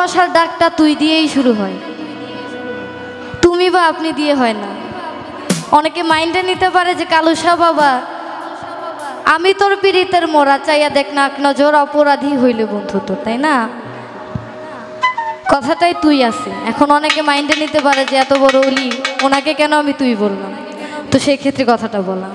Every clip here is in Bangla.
ভালোবাসার ডাকটা তুই দিয়েই শুরু হয়, তুমি বা আপনি দিয়ে হয় না। অনেকে মাইন্ডে নিতে পারে যে কালুসা বাবা আমি তোর পীড়িতের মোরা চাইয়া দেখ না এক নজর অপরাধী হইলে বন্ধু তোর, তাই না? কথাটাই তুই আছে। এখন অনেকে মাইন্ডে নিতে পারে যে এত বড় অলি ওনাকে কেন আমি তুই বললাম, তো সেই ক্ষেত্রে কথাটা বলা।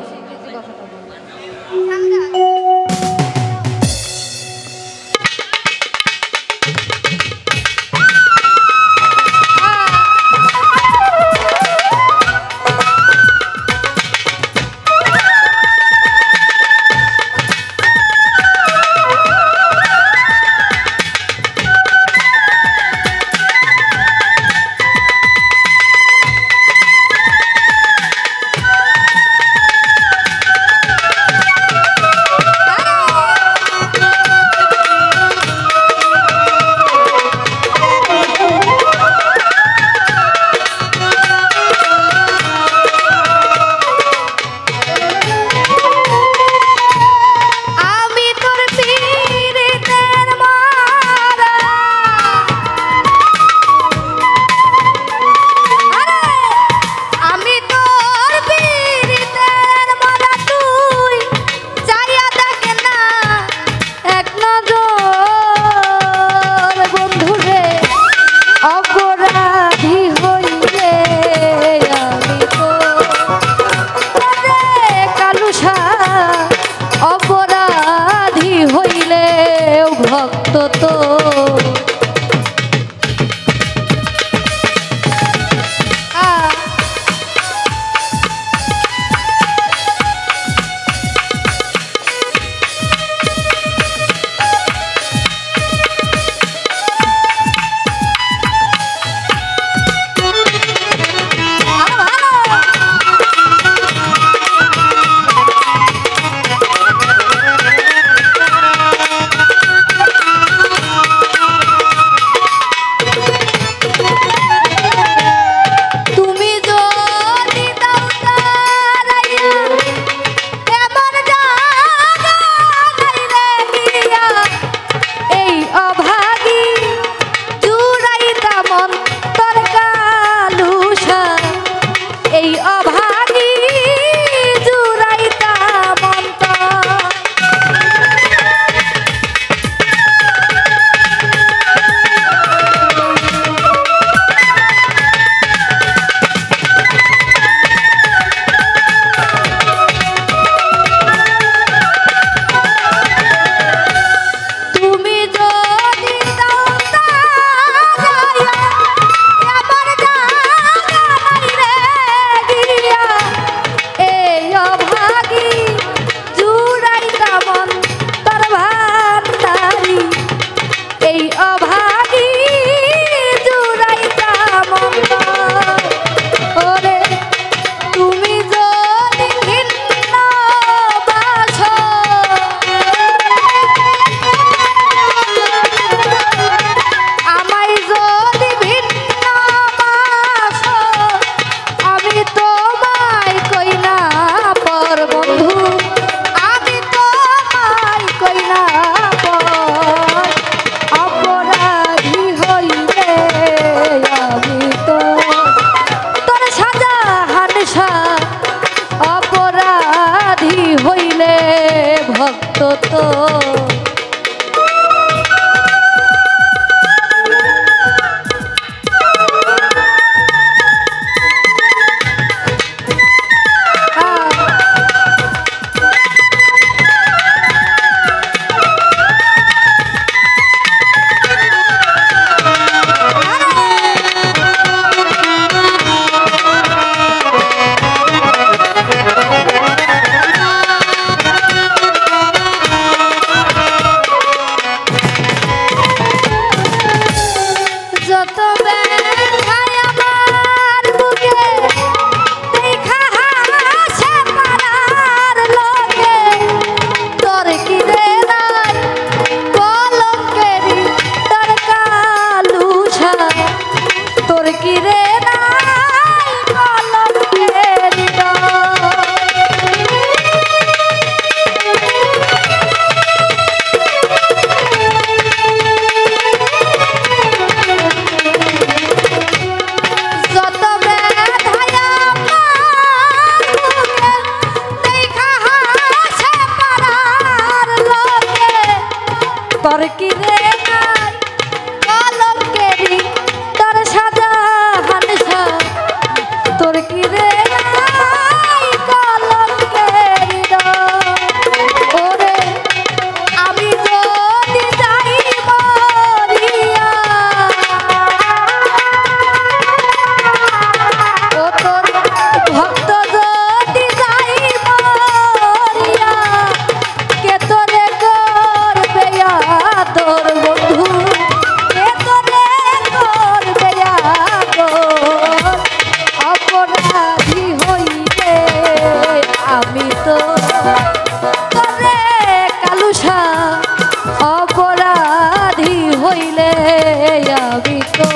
ভক্ত তো ভক্ত তো তোর কি রে নাই কলঙ্কেরি তোর সাদা হানসা তোর কি রে নাই কলঙ্কেরি ওরে আমি যদি যাই মরিয়া ও তোর ভক্ত যদি যাই মরিয়া কে তোরে করবে তোর বন্ধু কে তোরে করবে অপরাধী হইলে আমি তো তোরে কালুসা অপরাধী হইলে আমি তো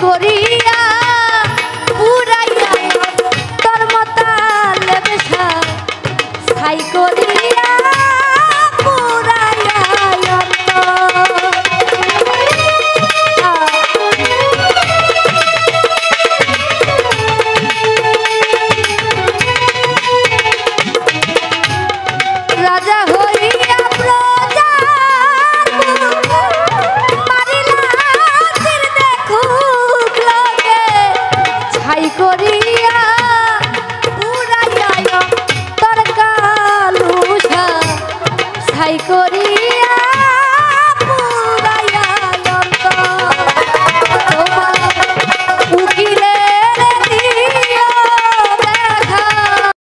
করিয়া পুরাইয়া তোর মতাল বেশা ছাই করিয়া পুরাইয়া রাজা হইয়া প্রজা ছাই করিয়া পুরাইয়া তোর কালুসা ছাই করিয়া